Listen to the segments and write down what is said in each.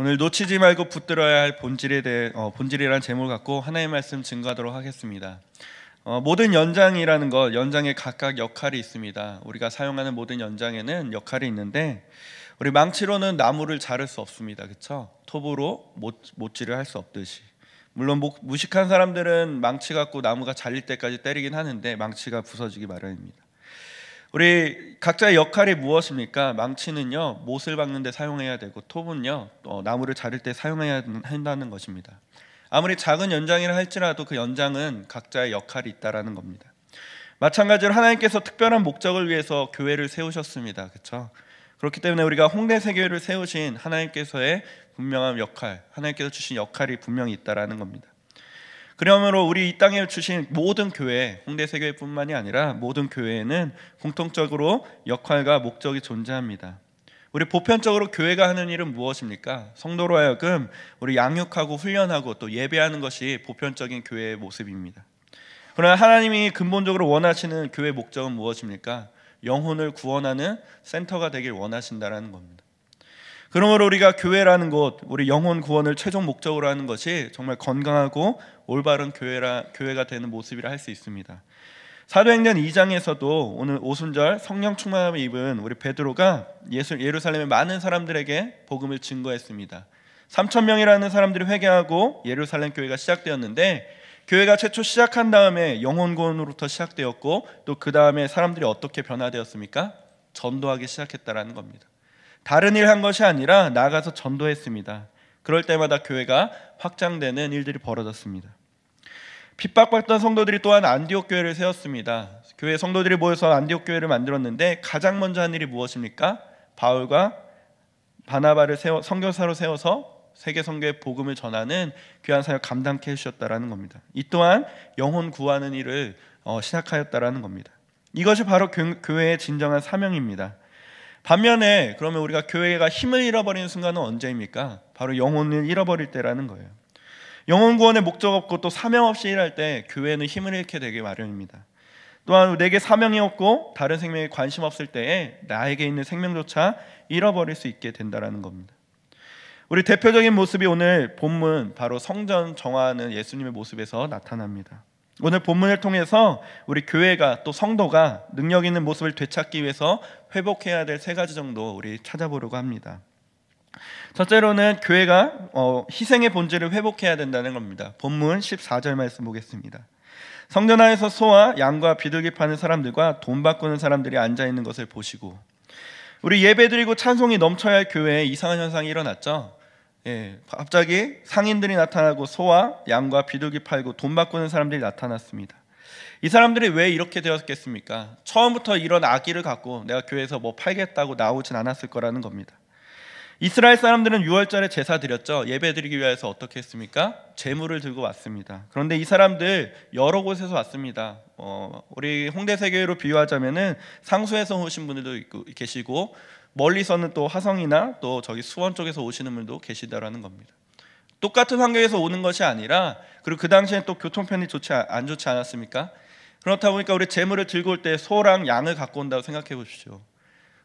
오늘 놓치지 말고 붙들어야 할 본질에 대해 본질이라는 제목을 갖고 하나님의 말씀 증거하도록 하겠습니다. 모든 연장이라는 것, 연장에 각각 역할이 있습니다. 우리가 사용하는 모든 연장에는 역할이 있는데 우리 망치로는 나무를 자를 수 없습니다. 그렇죠? 톱으로 못질을 할 수 없듯이. 물론 무식한 사람들은 망치 갖고 나무가 잘릴 때까지 때리긴 하는데 망치가 부서지기 마련입니다. 우리 각자의 역할이 무엇입니까? 망치는요, 못을 박는 데 사용해야 되고 톱은요, 나무를 자를 때 사용해야 한다는 것입니다. 아무리 작은 연장이라 할지라도 그 연장은 각자의 역할이 있다라는 겁니다. 마찬가지로 하나님께서 특별한 목적을 위해서 교회를 세우셨습니다. 그렇죠? 그렇기 때문에 우리가 홍대세교회를 세우신 하나님께서의 분명한 역할, 하나님께서 주신 역할이 분명히 있다라는 겁니다. 그러므로 우리 이 땅에 주신 모든 교회, 홍대세교회뿐만이 아니라 모든 교회에는 공통적으로 역할과 목적이 존재합니다. 우리 보편적으로 교회가 하는 일은 무엇입니까? 성도로 하여금 우리 양육하고 훈련하고 또 예배하는 것이 보편적인 교회의 모습입니다. 그러나 하나님이 근본적으로 원하시는 교회 목적은 무엇입니까? 영혼을 구원하는 센터가 되길 원하신다는 겁니다. 그러므로 우리가 교회라는 곳, 우리 영혼 구원을 최종 목적으로 하는 것이 정말 건강하고 올바른 교회가 되는 모습이라 할 수 있습니다. 사도행전 2장에서도 오늘 오순절 성령 충만함을 입은 우리 베드로가 예루살렘의 많은 사람들에게 복음을 증거했습니다. 3,000명이라는 사람들이 회개하고 예루살렘 교회가 시작되었는데, 교회가 최초 시작한 다음에 영혼 구원으로부터 시작되었고 또 그 다음에 사람들이 어떻게 변화되었습니까? 전도하기 시작했다라는 겁니다. 다른 일 한 것이 아니라 나아가서 전도했습니다. 그럴 때마다 교회가 확장되는 일들이 벌어졌습니다. 핍박받던 성도들이 또한 안디옥 교회를 세웠습니다. 교회 성도들이 모여서 안디옥 교회를 만들었는데 가장 먼저 한 일이 무엇입니까? 바울과 바나바를 선교사로 세워서 세계 선교의 복음을 전하는 귀한 사역 감당케 해주셨다라는 겁니다. 이 또한 영혼 구하는 일을 시작하였다라는 겁니다. 이것이 바로 교회의 진정한 사명입니다. 반면에 그러면 우리가 교회가 힘을 잃어버리는 순간은 언제입니까? 바로 영혼을 잃어버릴 때라는 거예요. 영혼 구원의 목적 없고 또 사명 없이 일할 때 교회는 힘을 잃게 되기 마련입니다. 또한 내게 사명이 없고 다른 생명에 관심 없을 때에 나에게 있는 생명조차 잃어버릴 수 있게 된다는 겁니다. 우리 대표적인 모습이 오늘 본문 바로 성전 정화하는 예수님의 모습에서 나타납니다. 오늘 본문을 통해서 우리 교회가 또 성도가 능력 있는 모습을 되찾기 위해서 회복해야 될 세 가지 정도 우리 찾아보려고 합니다. 첫째로는 교회가 희생의 본질을 회복해야 된다는 겁니다. 본문 14절 말씀 보겠습니다. 성전 안에서 소와 양과 비둘기 파는 사람들과 돈 바꾸는 사람들이 앉아있는 것을 보시고. 우리 예배드리고 찬송이 넘쳐야 할 교회에 이상한 현상이 일어났죠. 갑자기 상인들이 나타나고 소와 양과 비둘기 팔고 돈 바꾸는 사람들이 나타났습니다. 이 사람들이 왜 이렇게 되었겠습니까? 처음부터 이런 악의를 갖고 내가 교회에서 뭐 팔겠다고 나오진 않았을 거라는 겁니다. 이스라엘 사람들은 6월절에 제사 드렸죠. 예배 드리기 위해서 어떻게 했습니까? 제물을 들고 왔습니다. 그런데 이 사람들 여러 곳에서 왔습니다. 우리 홍대세교회로 비유하자면은 상수에서 오신 분들도 계시고 멀리서는 또 화성이나 또 저기 수원 쪽에서 오시는 분도 계시다라는 겁니다. 똑같은 환경에서 오는 것이 아니라, 그리고 그 당시엔 또 교통편이 안 좋지 않았습니까? 그렇다 보니까 우리 제물을 들고 올 때 소랑 양을 갖고 온다고 생각해 보십시오.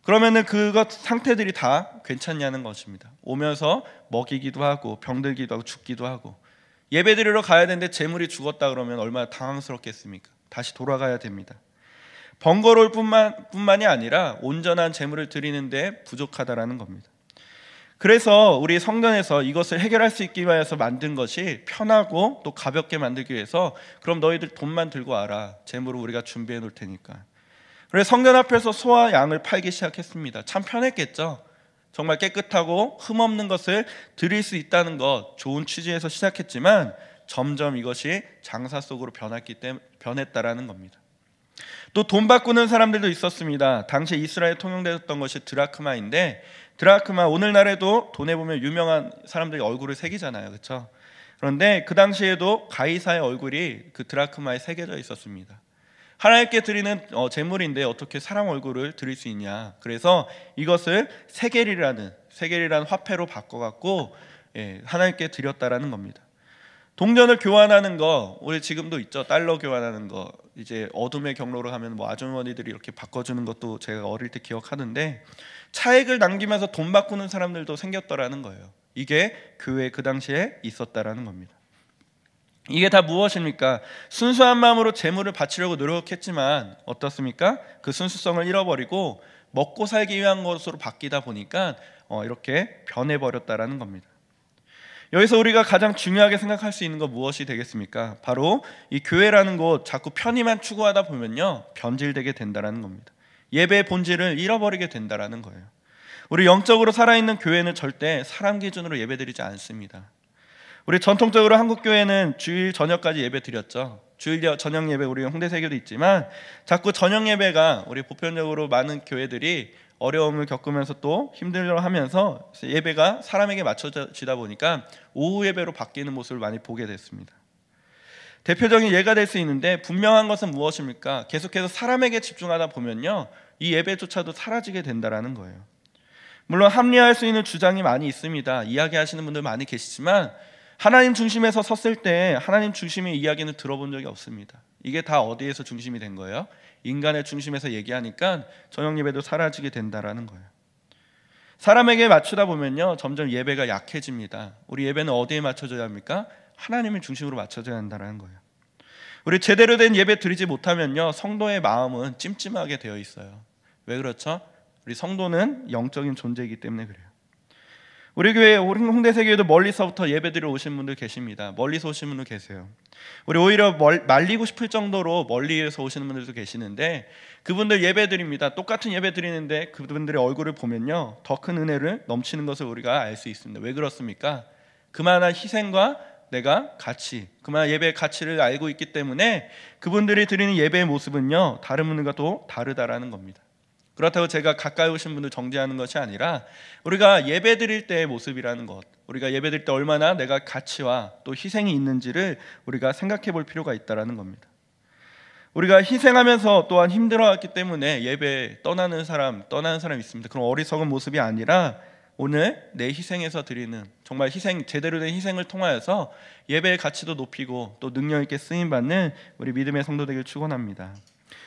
그러면은 그것 상태들이 다 괜찮냐는 것입니다. 오면서 먹이기도 하고 병들기도 하고 죽기도 하고. 예배 드리러 가야 되는데 제물이 죽었다 그러면 얼마나 당황스럽겠습니까? 다시 돌아가야 됩니다. 번거로울 뿐만이 아니라 온전한 제물을 드리는데 부족하다라는 겁니다. 그래서 우리 성전에서 이것을 해결할 수 있기 위해서 만든 것이 편하고 또 가볍게 만들기 위해서, 그럼 너희들 돈만 들고 와라. 제물을 우리가 준비해 놓을 테니까. 그래서 성전 앞에서 소와 양을 팔기 시작했습니다. 참 편했겠죠. 정말 깨끗하고 흠없는 것을 드릴 수 있다는 것, 좋은 취지에서 시작했지만 점점 이것이 장사 속으로 변했다라는 겁니다. 또 돈 바꾸는 사람들도 있었습니다. 당시 이스라엘 통용되었던 것이 드라크마인데, 드라크마 오늘날에도 돈에 보면 유명한 사람들이 얼굴을 새기잖아요, 그렇죠? 그런데 그 당시에도 가이사의 얼굴이 그 드라크마에 새겨져 있었습니다. 하나님께 드리는 제물인데 어떻게 사람 얼굴을 드릴 수 있냐? 그래서 이것을 세겔이라는 화폐로 바꿔갖고 하나님께 드렸다라는 겁니다. 동전을 교환하는 거 우리 지금도 있죠. 달러 교환하는 거. 이제 어둠의 경로로 가면 뭐 아주머니들이 이렇게 바꿔주는 것도 제가 어릴 때 기억하는데, 차액을 남기면서 돈 바꾸는 사람들도 생겼더라는 거예요. 이게 교회에 그 당시에 있었다라는 겁니다. 이게 다 무엇입니까? 순수한 마음으로 재물을 바치려고 노력했지만 어떻습니까? 그 순수성을 잃어버리고 먹고 살기 위한 것으로 바뀌다 보니까 이렇게 변해버렸다라는 겁니다. 여기서 우리가 가장 중요하게 생각할 수 있는 것 무엇이 되겠습니까? 바로 이 교회라는 곳 자꾸 편의만 추구하다 보면요, 변질되게 된다라는 겁니다. 예배의 본질을 잃어버리게 된다라는 거예요. 우리 영적으로 살아있는 교회는 절대 사람 기준으로 예배드리지 않습니다. 우리 전통적으로 한국 교회는 주일 저녁까지 예배 드렸죠. 주일 저녁 예배, 우리 홍대세교도 있지만 자꾸 저녁 예배가 우리 보편적으로 많은 교회들이 어려움을 겪으면서 또 힘들어하면서 예배가 사람에게 맞춰지다 보니까 오후 예배로 바뀌는 모습을 많이 보게 됐습니다. 대표적인 예가 될 수 있는데, 분명한 것은 무엇입니까? 계속해서 사람에게 집중하다 보면요, 이 예배조차도 사라지게 된다라는 거예요. 물론 합리화할 수 있는 주장이 많이 있습니다. 이야기하시는 분들 많이 계시지만 하나님 중심에서 섰을 때 하나님 중심의 이야기는 들어본 적이 없습니다. 이게 다 어디에서 중심이 된 거예요? 인간의 중심에서 얘기하니까 저녁 예배도 사라지게 된다라는 거예요. 사람에게 맞추다 보면요, 점점 예배가 약해집니다. 우리 예배는 어디에 맞춰져야 합니까? 하나님을 중심으로 맞춰져야 한다는 거예요. 우리 제대로 된 예배 드리지 못하면요, 성도의 마음은 찜찜하게 되어 있어요. 왜 그렇죠? 우리 성도는 영적인 존재이기 때문에 그래요. 우리 교회, 홍대세교회도 멀리서부터 예배드리러 오신 분들 계십니다. 멀리서 오신 분들 계세요. 우리 오히려 말리고 싶을 정도로 멀리에서 오시는 분들도 계시는데, 그분들 예배드립니다. 똑같은 예배 드리는데 그분들의 얼굴을 보면요, 더 큰 은혜를 넘치는 것을 우리가 알 수 있습니다. 왜 그렇습니까? 그만한 희생과 내가 가치, 그만한 예배의 가치를 알고 있기 때문에 그분들이 드리는 예배의 모습은요, 다른 분들과 또 다르다라는 겁니다. 그렇다고 제가 가까이 오신 분들 정죄하는 것이 아니라, 우리가 예배 드릴 때의 모습이라는 것, 우리가 예배 드릴 때 얼마나 내가 가치와 또 희생이 있는지를 우리가 생각해 볼 필요가 있다는 겁니다. 우리가 희생하면서 또한 힘들어했기 때문에 예배 떠나는 사람 있습니다. 그런 어리석은 모습이 아니라 오늘 내 희생에서 드리는, 정말 제대로 된 희생을 통하여서 예배의 가치도 높이고 또 능력 있게 쓰임받는 우리 믿음의 성도 되길 축원합니다.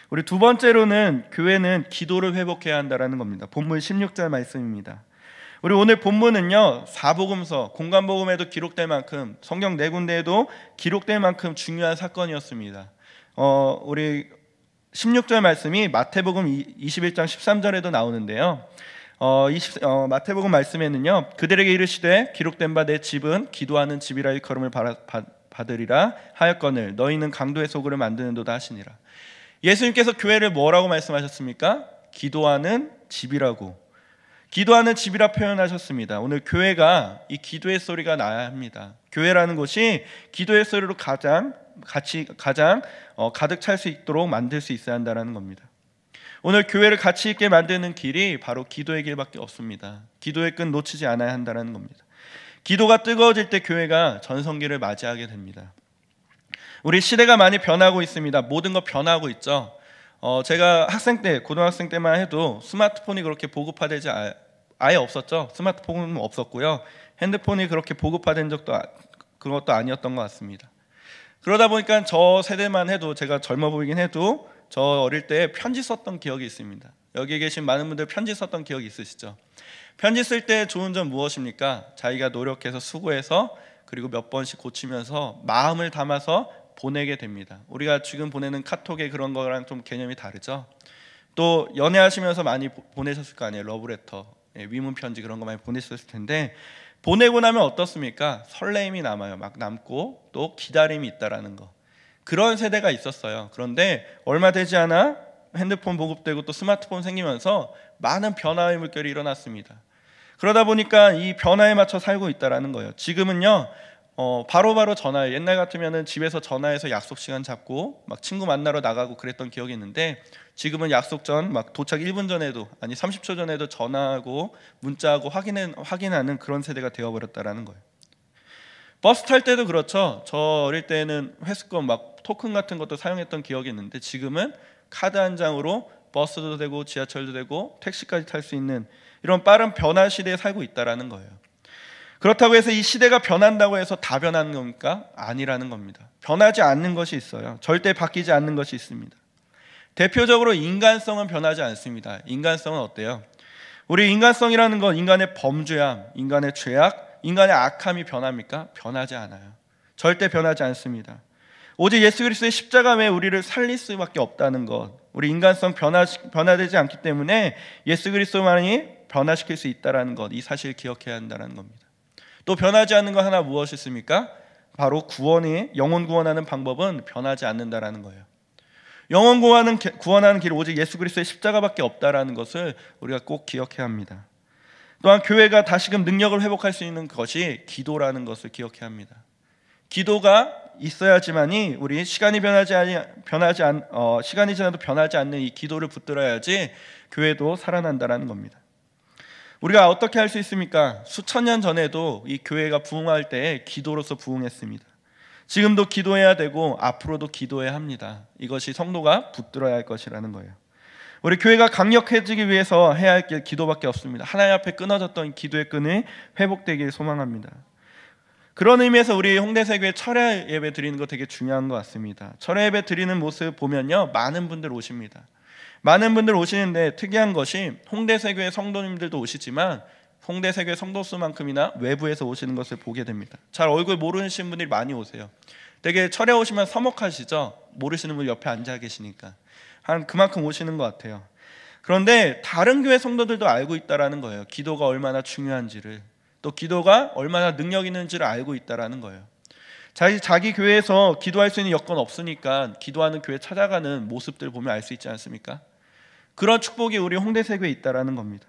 우리 두 번째로는 교회는 기도를 회복해야 한다는 겁니다. 본문 16절 말씀입니다. 우리 오늘 본문은요, 사복음서, 공간복음에도 기록될 만큼, 성경 네 군데에도 기록될 만큼 중요한 사건이었습니다. 우리 16절 말씀이 마태복음 21장 13절에도 나오는데요, 마태복음 말씀에는요, 그들에게 이르시되 기록된 바 내 집은 기도하는 집이라 일컬음을 받으리라 하였거늘 너희는 강도의 소굴을 만드는도다 하시니라. 예수님께서 교회를 뭐라고 말씀하셨습니까? 기도하는 집이라고, 기도하는 집이라 표현하셨습니다. 오늘 교회가 이 기도의 소리가 나야 합니다. 교회라는 곳이 기도의 소리로 가장 가득 찰 수 있도록 만들 수 있어야 한다는 겁니다. 오늘 교회를 가치 있게 만드는 길이 바로 기도의 길밖에 없습니다. 기도의 끈 놓치지 않아야 한다는 겁니다. 기도가 뜨거워질 때 교회가 전성기를 맞이하게 됩니다. 우리 시대가 많이 변하고 있습니다. 모든 거 변하고 있죠. 제가 고등학생 때만 해도 스마트폰이 그렇게 보급화되지 아예 없었죠. 스마트폰은 없었고요. 핸드폰이 그렇게 보급화된 그것도 아니었던 것 같습니다. 그러다 보니까 저 세대만 해도, 제가 젊어 보이긴 해도 저 어릴 때 편지 썼던 기억이 있습니다. 여기 계신 많은 분들 편지 썼던 기억이 있으시죠? 편지 쓸 때 좋은 점 무엇입니까? 자기가 노력해서 수고해서 그리고 몇 번씩 고치면서 마음을 담아서 보내게 됩니다. 우리가 지금 보내는 카톡의 그런 거랑 좀 개념이 다르죠. 또 연애하시면서 많이 보내셨을 거 아니에요. 러브레터, 위문 편지 그런 거 많이 보내셨을 텐데, 보내고 나면 어떻습니까? 설레임이 남아요. 막 남고 또 기다림이 있다라는 거. 그런 세대가 있었어요. 그런데 얼마 되지 않아 핸드폰 보급되고 또 스마트폰 생기면서 많은 변화의 물결이 일어났습니다. 그러다 보니까 이 변화에 맞춰 살고 있다라는 거예요. 지금은요, 바로바로 전화해. 옛날 같으면은 집에서 전화해서 약속 시간 잡고 막 친구 만나러 나가고 그랬던 기억이 있는데, 지금은 약속 전 막 도착 1분 전에도, 아니 30초 전에도 전화하고 문자하고 확인하는 그런 세대가 되어버렸다라는 거예요. 버스 탈 때도 그렇죠. 저 어릴 때는 회수권 막 토큰 같은 것도 사용했던 기억이 있는데, 지금은 카드 한 장으로 버스도 되고 지하철도 되고 택시까지 탈 수 있는 이런 빠른 변화 시대에 살고 있다라는 거예요. 그렇다고 해서 이 시대가 변한다고 해서 다 변하는 겁니까? 아니라는 겁니다. 변하지 않는 것이 있어요. 절대 바뀌지 않는 것이 있습니다. 대표적으로 인간성은 변하지 않습니다. 인간성은 어때요? 우리 인간성이라는 건 인간의 범죄함, 인간의 죄악, 인간의 악함이 변합니까? 변하지 않아요. 절대 변하지 않습니다. 오직 예수 그리스도의 십자가 외에 우리를 살릴 수밖에 없다는 것, 우리 인간성 변화되지 않기 때문에 예수 그리스도만이 변화시킬 수 있다는 것, 이 사실을 기억해야 한다는 겁니다. 또 변하지 않는 것 하나 무엇이 있습니까? 바로 영혼 구원하는 방법은 변하지 않는다라는 거예요. 영혼 구원하는 길 오직 예수 그리스도의 십자가밖에 없다라는 것을 우리가 꼭 기억해야 합니다. 또한 교회가 다시금 능력을 회복할 수 있는 것이 기도라는 것을 기억해야 합니다. 기도가 있어야지만이 우리 시간이 지나도 변하지 않는 이 기도를 붙들어야지 교회도 살아난다라는 겁니다. 우리가 어떻게 할 수 있습니까? 수천 년 전에도 이 교회가 부흥할 때 기도로서 부흥했습니다. 지금도 기도해야 되고 앞으로도 기도해야 합니다. 이것이 성도가 붙들어야 할 것이라는 거예요. 우리 교회가 강력해지기 위해서 해야 할 길 기도밖에 없습니다. 하나님 앞에 끊어졌던 기도의 끈이 회복되길 소망합니다. 그런 의미에서 우리 홍대세교회 철야 예배 드리는 거 되게 중요한 것 같습니다. 철야 예배 드리는 모습 보면요, 많은 분들 오십니다. 많은 분들 오시는데 특이한 것이 홍대세교회 성도님들도 오시지만 홍대세교회 성도 수만큼이나 외부에서 오시는 것을 보게 됩니다. 잘 얼굴 모르시는 분들이 많이 오세요. 되게 철야 오시면 서먹하시죠? 모르시는 분 옆에 앉아 계시니까 그만큼 오시는 것 같아요. 그런데 다른 교회 성도들도 알고 있다라는 거예요. 기도가 얼마나 중요한지를, 또 기도가 얼마나 능력 있는지를 알고 있다라는 거예요. 자기 교회에서 기도할 수 있는 여건 없으니까 기도하는 교회 찾아가는 모습들 보면 알 수 있지 않습니까? 그런 축복이 우리 홍대세교회에 있다라는 겁니다.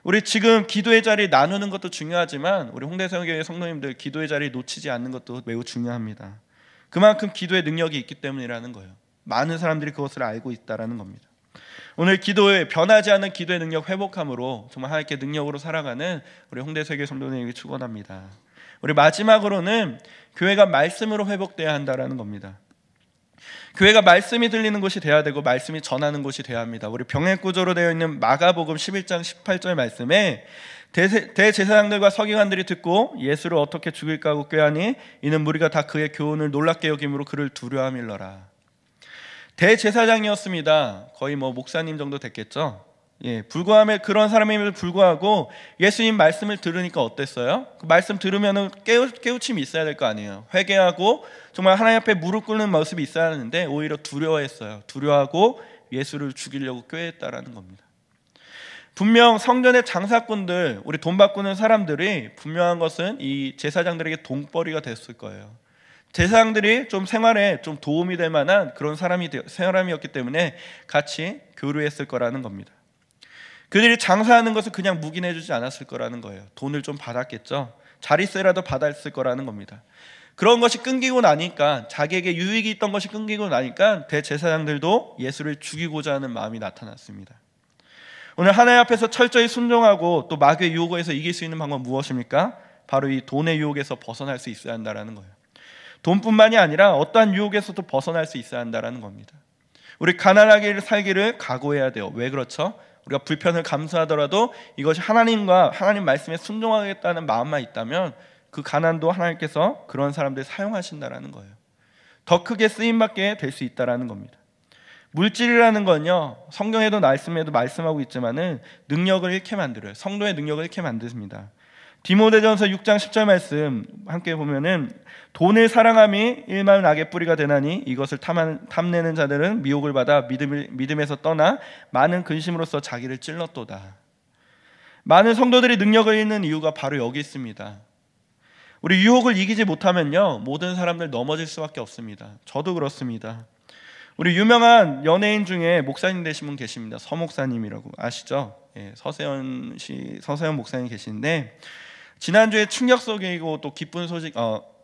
우리 지금 기도의 자리 나누는 것도 중요하지만 우리 홍대세교회 성도님들 기도의 자리 놓치지 않는 것도 매우 중요합니다. 그만큼 기도의 능력이 있기 때문이라는 거예요. 많은 사람들이 그것을 알고 있다라는 겁니다. 오늘 기도에 변하지 않는 기도의 능력 회복함으로 정말 하나님께 능력으로 살아가는 우리 홍대세교회 성도님에게 축원합니다. 우리 마지막으로는 교회가 말씀으로 회복돼야 한다라는 겁니다. 교회가 말씀이 들리는 곳이 돼야 되고 말씀이 전하는 곳이 돼야 합니다. 우리 병행 구조로 되어 있는 마가복음 11장 18절 말씀에 대제사장들과 서기관들이 듣고 예수를 어떻게 죽일까 하고 꾀하니 이는 무리가 다 그의 교훈을 놀랍게 여김으로 그를 두려워함일러라. 대제사장이었습니다. 거의 목사님 정도 됐겠죠. 불구함에 그런 사람임에도 불구하고 예수님 말씀을 들으니까 어땠어요? 그 말씀 들으면은 깨우침이 있어야 될 거 아니에요. 회개하고 정말 하나님 앞에 무릎 꿇는 모습이 있어야 하는데 오히려 두려워했어요. 두려워하고 예수를 죽이려고 꾀했다라는 겁니다. 분명 성전의 장사꾼들, 우리 돈 바꾸는 사람들이 분명한 것은 이 제사장들에게 돈벌이가 됐을 거예요. 제사장들이 좀 생활에 좀 도움이 될 만한 그런 사람이었기 때문에 같이 교류했을 거라는 겁니다. 그들이 장사하는 것을 그냥 묵인해주지 않았을 거라는 거예요. 돈을 좀 받았겠죠. 자릿세라도 받았을 거라는 겁니다. 그런 것이 끊기고 나니까, 자기에게 유익이 있던 것이 끊기고 나니까 대제사장들도 예수를 죽이고자 하는 마음이 나타났습니다. 오늘 하나님 앞에서 철저히 순종하고 또 마귀의 유혹에서 이길 수 있는 방법은 무엇입니까? 바로 이 돈의 유혹에서 벗어날 수 있어야 한다는 거예요. 돈뿐만이 아니라 어떠한 유혹에서도 벗어날 수 있어야 한다는 겁니다. 우리 가난하게 살기를 각오해야 돼요. 왜 그렇죠? 우리가 불편을 감수하더라도 이것이 하나님 말씀에 순종하겠다는 마음만 있다면 그 가난도 하나님께서 그런 사람들 사용하신다라는 거예요. 더 크게 쓰임받게 될 수 있다라는 겁니다. 물질이라는 건요, 성경에도 말씀하고 있지만은 능력을 잃게 만들어요. 성도의 능력을 잃게 만듭니다. 디모데전서 6장 10절 말씀 함께 보면은 돈을 사랑함이 일만 악의 뿌리가 되나니 이것을 탐내는 자들은 미혹을 받아 믿음에서 떠나 많은 근심으로써 자기를 찔렀도다. 많은 성도들이 능력을 잃는 이유가 바로 여기 있습니다. 우리 유혹을 이기지 못하면요, 모든 사람들 넘어질 수밖에 없습니다. 저도 그렇습니다. 우리 유명한 연예인 중에 목사님 되신 분 계십니다. 서 목사님이라고 아시죠? 서세현 목사님 계시는데 지난주에 충격적이고 또 기쁜 소식,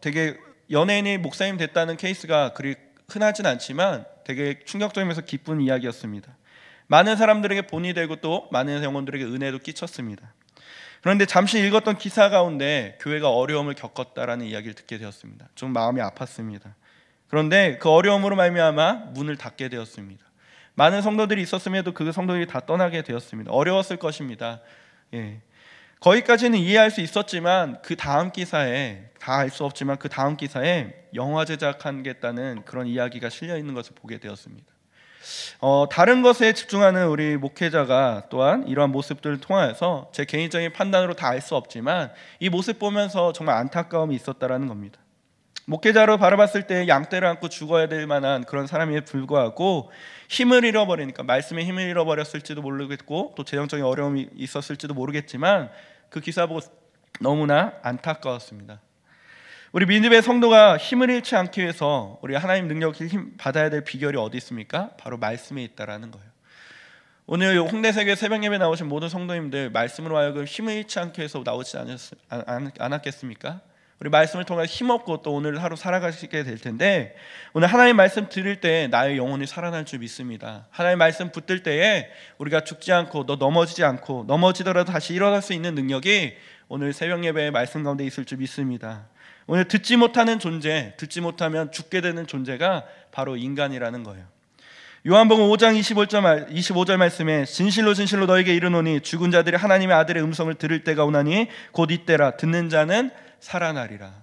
되게 연예인이 목사님 됐다는 케이스가 그리 흔하진 않지만 되게 충격적이면서 기쁜 이야기였습니다. 많은 사람들에게 본이 되고 또 많은 영혼들에게 은혜도 끼쳤습니다. 그런데 잠시 읽었던 기사 가운데 교회가 어려움을 겪었다라는 이야기를 듣게 되었습니다. 좀 마음이 아팠습니다. 그런데 그 어려움으로 말미암아 문을 닫게 되었습니다. 많은 성도들이 있었음에도 그 성도들이 다 떠나게 되었습니다. 어려웠을 것입니다. 거기까지는 이해할 수 있었지만 그 다음 기사에, 다 알 수 없지만 그 다음 기사에 영화 제작하겠다는 그런 이야기가 실려 있는 것을 보게 되었습니다. 다른 것에 집중하는 우리 목회자가 또한 이러한 모습들을 통하여서 제 개인적인 판단으로 다 알 수 없지만 이 모습 보면서 정말 안타까움이 있었다라는 겁니다. 목회자로 바라봤을 때 양떼를 안고 죽어야 될 만한 그런 사람에 불구하고 힘을 잃어버리니까, 말씀에 힘을 잃어버렸을지도 모르겠고 또 재정적인 어려움이 있었을지도 모르겠지만 그 기사 보고 너무나 안타까웠습니다. 우리 믿음의 성도가 힘을 잃지 않기 위해서 우리 하나님 능력을 힘 받아야 될 비결이 어디 있습니까? 바로 말씀에 있다라는 거예요. 오늘 홍대세계 새벽예배 나오신 모든 성도님들, 말씀으로 하여금 힘을 잃지 않기 위해서 나오지 않았겠습니까? 우리 말씀을 통해 힘없고 또 오늘 하루 살아가시게 될 텐데, 오늘 하나님 말씀 들을 때 나의 영혼이 살아날 줄 믿습니다. 하나님 말씀 붙들 때에 우리가 죽지 않고 너 넘어지지 않고 넘어지더라도 다시 일어날 수 있는 능력이 오늘 새벽 예배의 말씀 가운데 있을 줄 믿습니다. 오늘 듣지 못하는 존재, 듣지 못하면 죽게 되는 존재가 바로 인간이라는 거예요. 요한복음 5장 25절 말씀에 진실로 진실로 너에게 이르노니 죽은 자들이 하나님의 아들의 음성을 들을 때가 오나니 곧 이때라. 듣는 자는 살아나리라.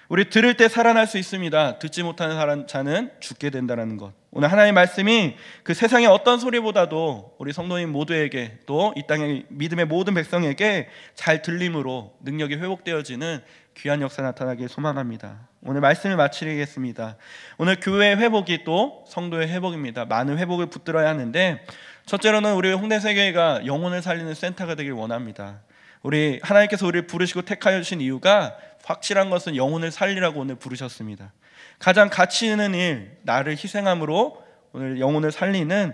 우리 들을 때 살아날 수 있습니다. 듣지 못하는 자는 죽게 된다는 것. 오늘 하나님의 말씀이 그 세상의 어떤 소리보다도 우리 성도님 모두에게 또 이 땅의 믿음의 모든 백성에게 잘 들림으로 능력이 회복되어지는 귀한 역사 나타나길 소망합니다. 오늘 말씀을 마치겠습니다. 오늘 교회의 회복이 또 성도의 회복입니다. 많은 회복을 붙들어야 하는데, 첫째로는 우리 홍대세계가 영혼을 살리는 센터가 되길 원합니다. 우리 하나님께서 우리를 부르시고 택하여 주신 이유가 확실한 것은 영혼을 살리라고 오늘 부르셨습니다. 가장 가치 있는 일, 나를 희생함으로 오늘 영혼을 살리는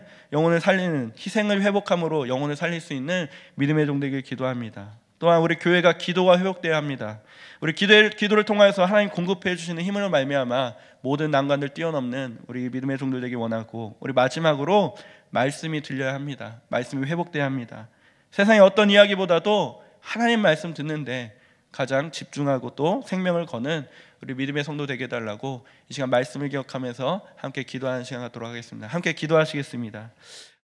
희생을 회복함으로 영혼을 살릴 수 있는 믿음의 종되길 기도합니다. 또한 우리 교회가 기도가 회복되어야 합니다. 우리 기도를 통하여서 하나님 공급해 주시는 힘으로 말미암아 모든 난관을 뛰어넘는 우리 믿음의 종들 되길 원하고, 우리 마지막으로 말씀이 들려야 합니다. 말씀이 회복되어야 합니다. 세상의 어떤 이야기보다도 하나님 말씀 듣는데 가장 집중하고 또 생명을 거는 우리 믿음의 성도 되게 해달라고 이 시간 말씀을 기억하면서 함께 기도하는 시간 갖도록 하겠습니다. 함께 기도하시겠습니다.